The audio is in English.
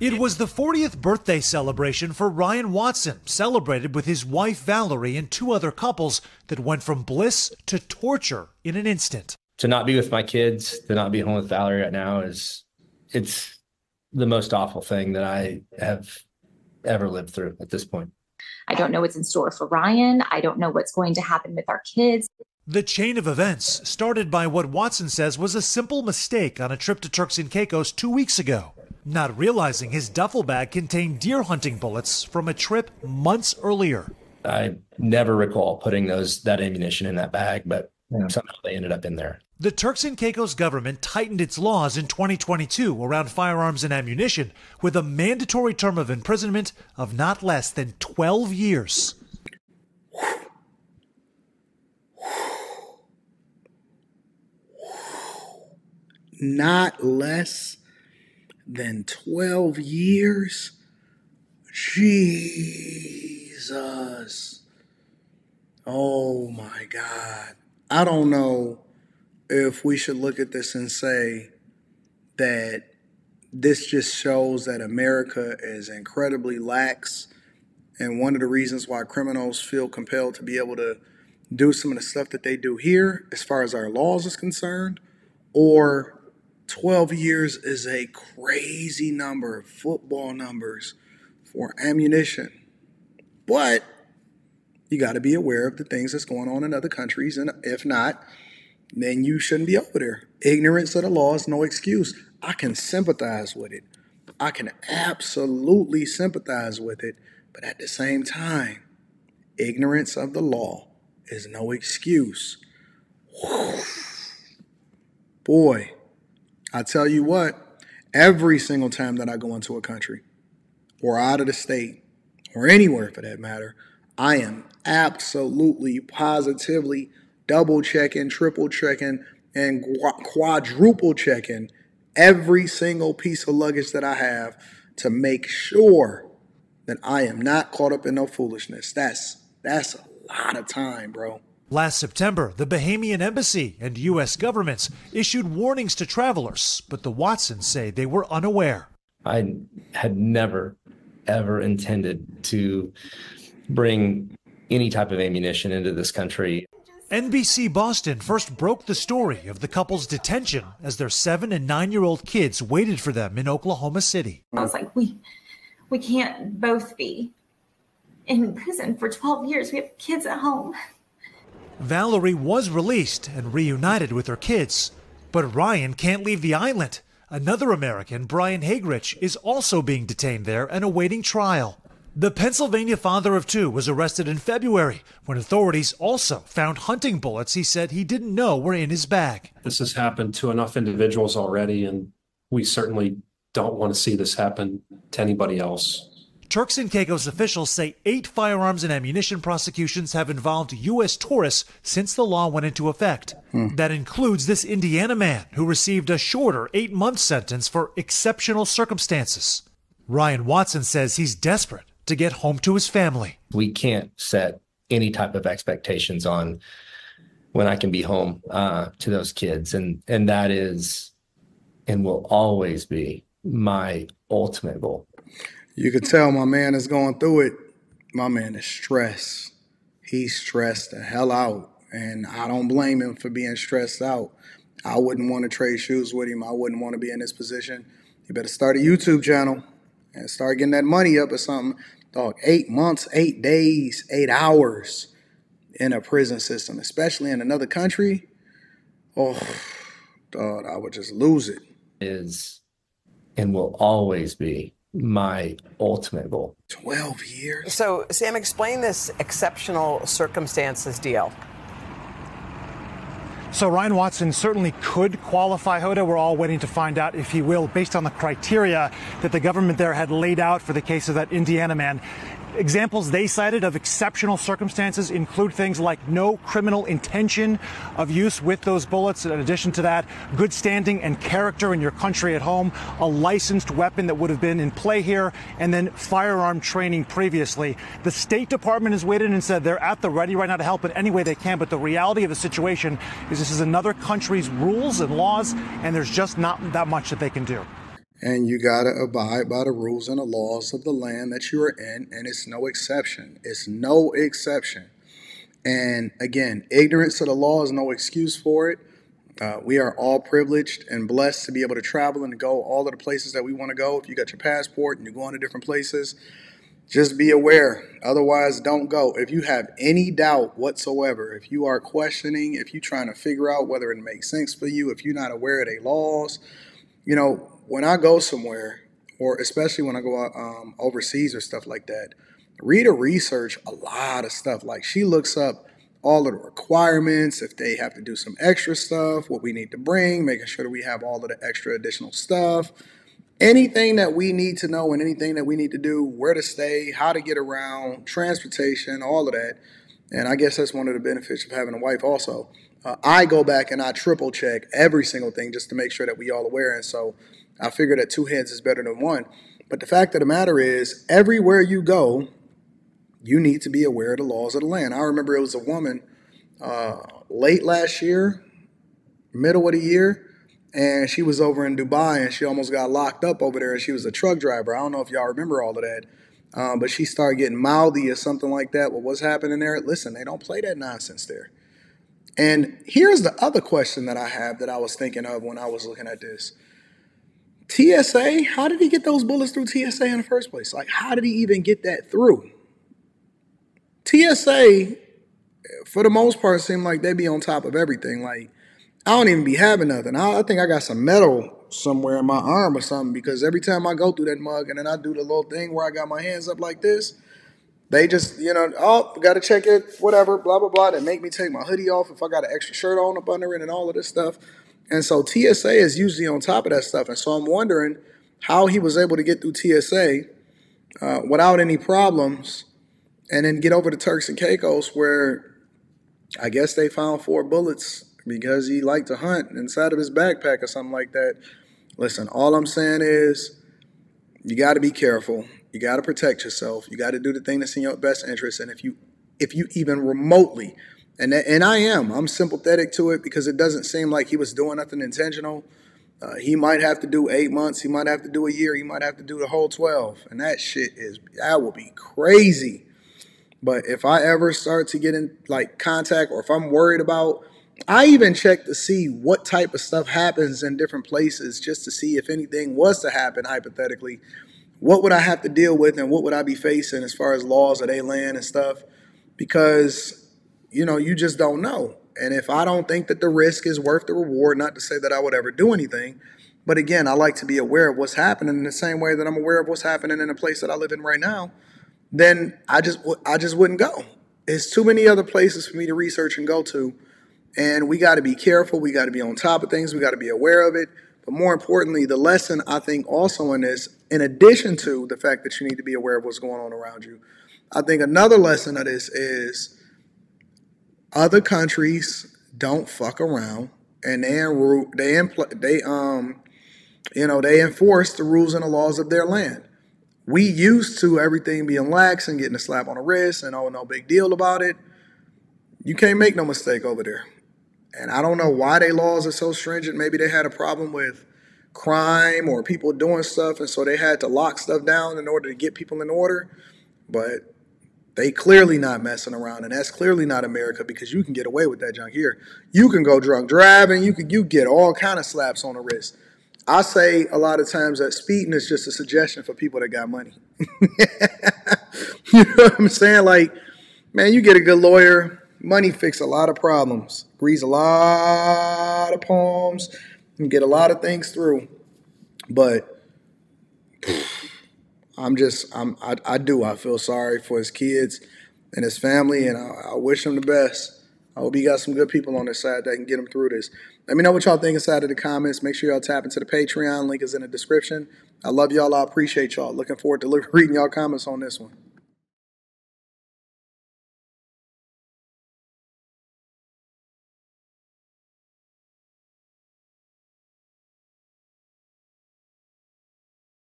It was the 40th birthday celebration for Ryan Watson, celebrated with his wife Valerie and two other couples that went from bliss to torture in an instant. To not be with my kids, to not be home with Valerie right now it's the most awful thing that I have ever lived through at this point. I don't know what's in store for Ryan. I don't know what's going to happen with our kids. The chain of events started by what Watson says was a simple mistake on a trip to Turks and Caicos 2 weeks ago, not realizing his duffel bag contained deer hunting bullets from a trip months earlier. I never recall putting that ammunition in that bag, but somehow they ended up in there. The Turks and Caicos government tightened its laws in 2022 around firearms and ammunition with a mandatory term of imprisonment of not less than 12 years. Not less than 12 years? Jesus. Oh my God. I don't know if we should look at this and say that this just shows that America is incredibly lax, and one of the reasons why criminals feel compelled to be able to do some of the stuff that they do here as far as our laws is concerned, or 12 years is a crazy number, football numbers for ammunition. But you got to be aware of the things that's going on in other countries, and if not, then you shouldn't be over there. Ignorance of the law is no excuse. I can sympathize with it. I can absolutely sympathize with it. But at the same time, ignorance of the law is no excuse. Whew. Boy, I tell you what, every single time that I go into a country or out of the state or anywhere for that matter, I am absolutely, positively double checking, triple checking, and quadruple checking every single piece of luggage that I have to make sure that I am not caught up in no foolishness. That's a lot of time, bro. Last September, the Bahamian embassy and U.S. governments issued warnings to travelers, but the Watsons say they were unaware. I had never, ever intended to bring any type of ammunition into this country. NBC Boston first broke the story of the couple's detention as their 7- and 9-year-old kids waited for them in Oklahoma City. I was like, we can't both be in prison for 12 years. We have kids at home. Valerie was released and reunited with her kids, but Ryan can't leave the island. Another American, Brian Hagerich, is also being detained there and awaiting trial. The Pennsylvania father of two was arrested in February when authorities also found hunting bullets he said he didn't know were in his bag. This has happened to enough individuals already, and we certainly don't want to see this happen to anybody else. Turks and Caicos officials say 8 firearms and ammunition prosecutions have involved U.S. tourists since the law went into effect. That includes this Indiana man who received a shorter 8-month sentence for exceptional circumstances. Ryan Watson says he's desperate to get home to his family. We can't set any type of expectations on when I can be home to those kids. And that is and will always be my ultimate goal. You could tell my man is going through it. My man is stressed. He's stressed the hell out. And I don't blame him for being stressed out. I wouldn't want to trade shoes with him. I wouldn't want to be in this position. You better start a YouTube channel and start getting that money up or something. Dog, 8 months, 8 days, 8 hours in a prison system, especially in another country. Oh, dog, I would just lose it. Is and will always be my ultimate goal. 12 years. So, Sam, explain this exceptional circumstances deal. So Ryan Watson certainly could qualify, Hoda. We're all waiting to find out if he will, based on the criteria that the government there had laid out for the case of that Indiana man. Examples they cited of exceptional circumstances include things like no criminal intention of use with those bullets. In addition to that, good standing and character in your country at home, a licensed weapon that would have been in play here, and then firearm training previously. The State Department has weighed in and said they're at the ready right now to help in any way they can. But the reality of the situation is this is another country's rules and laws, and there's just not that much that they can do. And you got to abide by the rules and the laws of the land that you are in, and it's no exception. It's no exception. And again, ignorance of the law is no excuse for it. We are all privileged and blessed to be able to travel and to go all of the places that we want to go. If you got your passport and you're going to different places, just be aware. Otherwise, don't go. If you have any doubt whatsoever, if you are questioning, if you're trying to figure out whether it makes sense for you, if you're not aware of their laws, when I go somewhere, or especially when I go out overseas or stuff like that, Rita research a lot of stuff. Like, she looks up all of the requirements, if they have to do some extra stuff, what we need to bring, making sure that we have all of the extra additional stuff, anything that we need to know and anything that we need to do, where to stay, how to get around, transportation, all of that. And I guess that's one of the benefits of having a wife also. I go back and I triple check every single thing just to make sure that we all aware. And so I figure that two heads is better than one. But the fact of the matter is, everywhere you go, you need to be aware of the laws of the land. I remember it was a woman late last year, middle of the year, and she was over in Dubai, and she almost got locked up over there, and she was a truck driver. I don't know if y'all remember all of that, but she started getting mouthy or something like that. What was happening there? Listen, they don't play that nonsense there. And here's the other question that I have that I was thinking of when I was looking at this. TSA, how did he get those bullets through TSA in the first place? Like, how did he even get that through? TSA, for the most part, seem like they be on top of everything. Like, I don't even be having nothing. I think I got some metal somewhere in my arm or something, because every time I go through that mug and then I do the little thing where I got my hands up like this, they just, got to check it, whatever, blah, blah, blah. They make me take my hoodie off if I got an extra shirt on up under it and all of this stuff. And so TSA is usually on top of that stuff. And so I'm wondering how he was able to get through TSA without any problems and then get over to Turks and Caicos, where I guess they found 4 bullets because he liked to hunt inside of his backpack or something like that. Listen, all I'm saying is you got to be careful. You got to protect yourself. You got to do the thing that's in your best interest. And if you even remotely, I'm sympathetic to it, because it doesn't seem like he was doing nothing intentional. He might have to do 8 months. He might have to do a year. He might have to do the whole 12. And that will be crazy. But if I ever start to get in contact, or if I'm worried about, I even check to see what type of stuff happens in different places, just to see if anything was to happen hypothetically, what would I have to deal with and what would I be facing as far as laws of their land and stuff? Because, you just don't know. And if I don't think that the risk is worth the reward, not to say that I would ever do anything, but again, I like to be aware of what's happening in the same way that I'm aware of what's happening in the place that I live in right now, then I just wouldn't go. There's too many other places for me to research and go to. And we got to be careful. We got to be on top of things. We got to be aware of it. But more importantly, the lesson, I think, also in this, in addition to the fact that you need to be aware of what's going on around you, I think another lesson of this is other countries don't fuck around, and they enforce the rules and the laws of their land. We used to everything being lax and getting a slap on the wrist and no big deal about it. You can't make no mistake over there. And I don't know why their laws are so stringent. Maybe they had a problem with crime or people doing stuff, and so they had to lock stuff down in order to get people in order. But they clearly not messing around, and that's clearly not America, because you can get away with that junk here. You can go drunk driving. You get all kind of slaps on the wrist. I say a lot of times that speeding is just a suggestion for people that got money. You know what I'm saying? Like, man, you get a good lawyer. Money fix a lot of problems, agrees a lot of poems, and get a lot of things through. But I feel sorry for his kids and his family, and I wish him the best. I hope he got some good people on his side that can get him through this. Let me know what y'all think inside of the comments. Make sure y'all tap into the Patreon. Link is in the description. I love y'all. I appreciate y'all. Looking forward to reading y'all comments on this one.